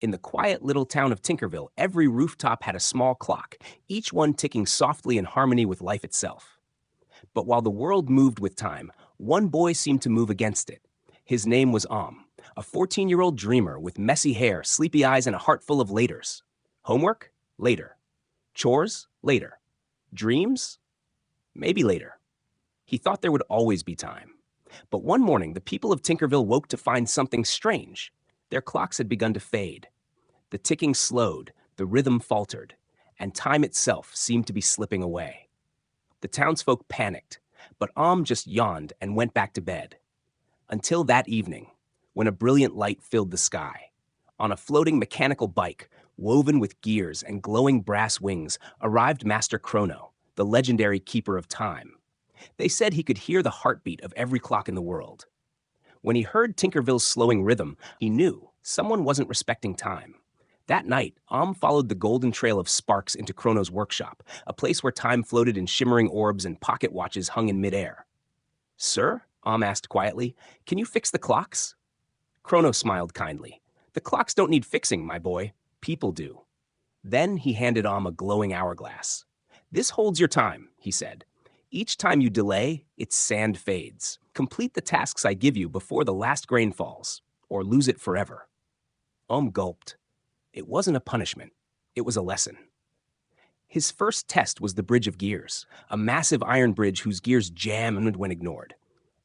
In the quiet little town of Tinkerville, every rooftop had a small clock, each one ticking softly in harmony with life itself. But while the world moved with time, one boy seemed to move against it. His name was a 14-year-old dreamer with messy hair, sleepy eyes, and a heart full of laters. Homework? Later. Chores? Later. Dreams? Maybe later. He thought there would always be time. But one morning, the people of Tinkerville woke to find something strange. Their clocks had begun to fade. The ticking slowed, the rhythm faltered, and time itself seemed to be slipping away. The townsfolk panicked, but just yawned and went back to bed. Until that evening, when a brilliant light filled the sky. On a floating mechanical bike, woven with gears and glowing brass wings, arrived Master Chrono, the legendary keeper of time. They said he could hear the heartbeat of every clock in the world. When he heard Tinkerville's slowing rhythm, he knew someone wasn't respecting time. That night, followed the golden trail of sparks into Chrono's workshop, a place where time floated in shimmering orbs and pocket watches hung in midair. "Sir," asked quietly, "can you fix the clocks?" Chrono smiled kindly. "The clocks don't need fixing, my boy. People do." Then he handed a glowing hourglass. "This holds your time," he said. "Each time you delay, its sand fades. Complete the tasks I give you before the last grain falls, or lose it forever." Gulped. It wasn't a punishment. It was a lesson. His first test was the Bridge of Gears, a massive iron bridge whose gears jammed when ignored.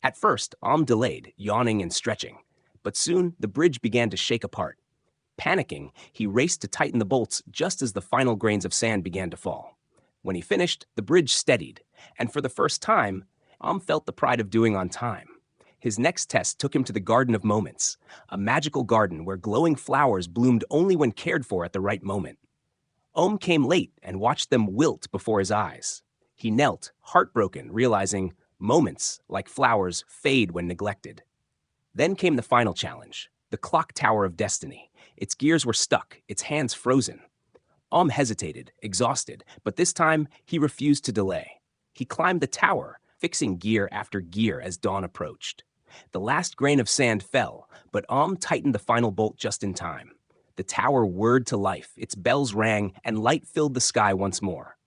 At first, delayed, yawning and stretching, but soon the bridge began to shake apart. Panicking, he raced to tighten the bolts just as the final grains of sand began to fall. When he finished, the bridge steadied, and for the first time, felt the pride of doing on time. His next test took him to the Garden of Moments, a magical garden where glowing flowers bloomed only when cared for at the right moment. Came late and watched them wilt before his eyes. He knelt, heartbroken, realizing moments, like flowers, fade when neglected. Then came the final challenge, the clock tower of destiny. Its gears were stuck, its hands frozen. Hesitated, exhausted, but this time he refused to delay. He climbed the tower, fixing gear after gear as dawn approached. The last grain of sand fell, but tightened the final bolt just in time. The tower whirred to life, its bells rang, and light filled the sky once more.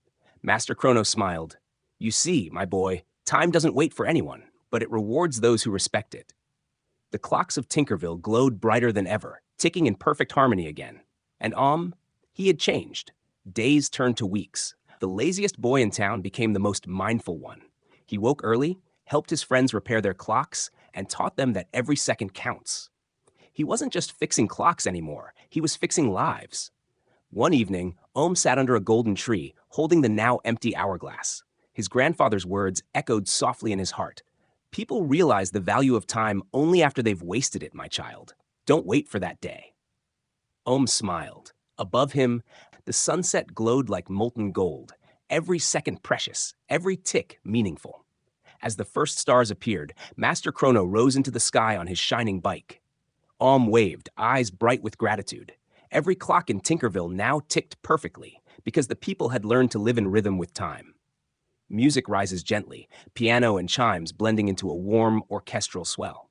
Master Chrono smiled. "You see, my boy, time doesn't wait for anyone, but it rewards those who respect it." The clocks of Tinkerville glowed brighter than ever, ticking in perfect harmony again. And he had changed. Days turned to weeks. The laziest boy in town became the most mindful one. He woke early, helped his friends repair their clocks, and taught them that every second counts. He wasn't just fixing clocks anymore, he was fixing lives. One evening, sat under a golden tree, holding the now empty hourglass. His grandfather's words echoed softly in his heart. "People realize the value of time only after they've wasted it, my child. Don't wait for that day." Smiled. Above him, the sunset glowed like molten gold, every second precious, every tick meaningful. As the first stars appeared, Master Chrono rose into the sky on his shining bike. Waved, eyes bright with gratitude. Every clock in Tinkerville now ticked perfectly, because the people had learned to live in rhythm with time. Music rises gently, piano and chimes blending into a warm, orchestral swell.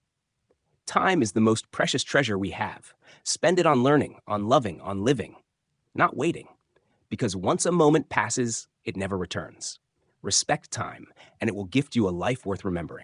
Time is the most precious treasure we have. Spend it on learning, on loving, on living. Not waiting. Because once a moment passes, it never returns. Respect time, and it will gift you a life worth remembering.